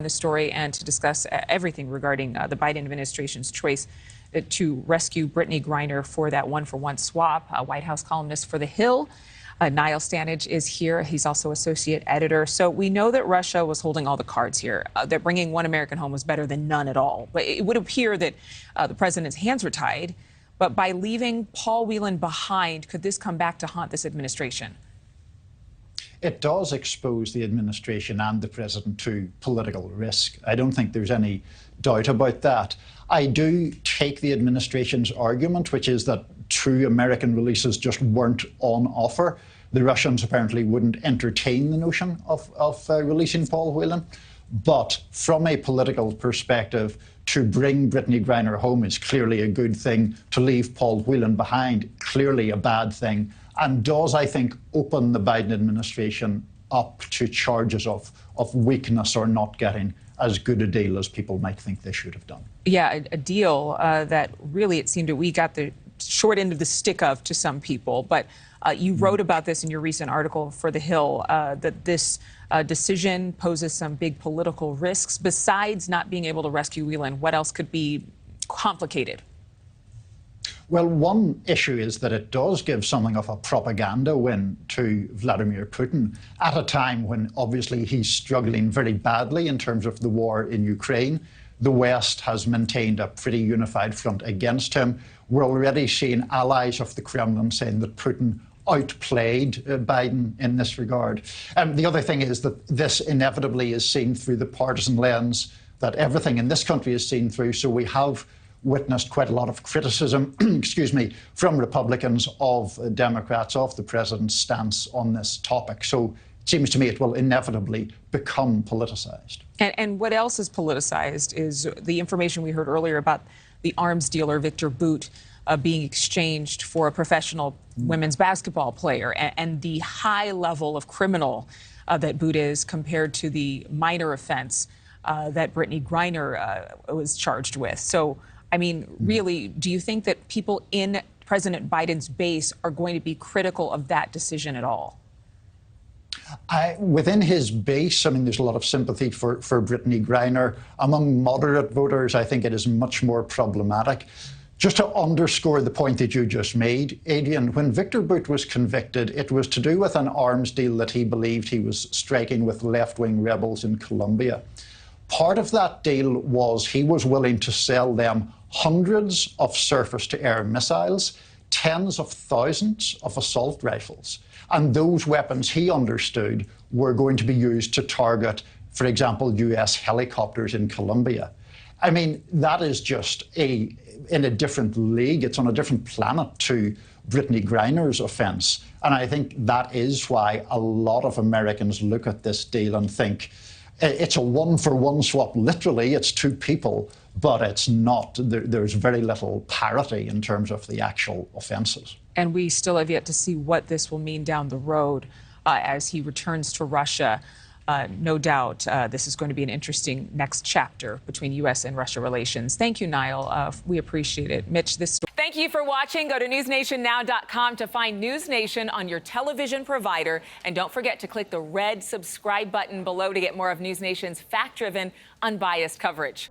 the story and to discuss everything regarding the Biden administration's choice to rescue Brittney Griner for that one-for-one swap. White House columnist for The Hill, Niall Stanage, is here. He's also associate editor. So we know that Russia was holding all the cards here, that bringing one American home was better than none at all. But it would appear that the president's hands were tied. But by leaving Paul Whelan behind, could this come back to haunt this administration? It does expose the administration and the president to political risk. I don't think there's any doubt about that. I do take the administration's argument, which is that true American releases just weren't on offer. The Russians apparently wouldn't entertain the notion of releasing Paul Whelan. But from a political perspective, to bring Brittney Griner home is clearly a good thing. To leave Paul Whelan behind, clearly a bad thing. And does, I think, open the Biden administration up to charges of weakness or not getting as good a deal as people might think they should have done. Yeah, a deal that really, it seemed that we got the short end of the stick of to some people. But you wrote about this in your recent article for The Hill, that this decision poses some big political risks. Besides not being able to rescue Whelan, what else could be complicated? Well, one issue is that it does give something of a propaganda win to Vladimir Putin at a time when obviously he's struggling very badly in terms of the war in Ukraine. The West has maintained a pretty unified front against him. We're already seeing allies of the Kremlin saying that Putin outplayed Biden in this regard. The other thing is that this inevitably is seen through the partisan lens that everything in this country is seen through. So we have witnessed quite a lot of criticism, excuse me, from Republicans of Democrats, of the president's stance on this topic. So it seems to me it will inevitably become politicized. And what else is politicized is the information we heard earlier about the arms dealer, Viktor Bout, being exchanged for a professional women's basketball player, and the high level of criminal that Bout is compared to the minor offense that Brittney Griner was charged with. So, I mean, really, do you think that people in President Biden's base are going to be critical of that decision at all? Within his base, I mean, there's a lot of sympathy for Brittney Griner. Among moderate voters, I think it is much more problematic. Just to underscore the point that you just made, Adrienne, when Viktor Bout was convicted, it was to do with an arms deal that he believed he was striking with left-wing rebels in Colombia. Part of that deal was he was willing to sell them hundreds of surface-to-air missiles, tens of thousands of assault rifles. And those weapons, he understood, were going to be used to target, for example, US helicopters in Colombia. I mean, that is just in a different league. It's on a different planet to Brittney Griner's offense. And I think that is why a lot of Americans look at this deal and think, it's a one-for-one swap. Literally, it's two people, but it's not. There's very little parity in terms of the actual offenses. And we still have yet to see what this will mean down the road as he returns to Russia. No doubt this is going to be an interesting next chapter between U.S. and Russia relations. Thank you, Niall. We appreciate it. Mitch, this story. Thank you for watching. Go to newsnationnow.com to find News Nation on your television provider. And don't forget to click the red subscribe button below to get more of News Nation's fact-driven, unbiased coverage.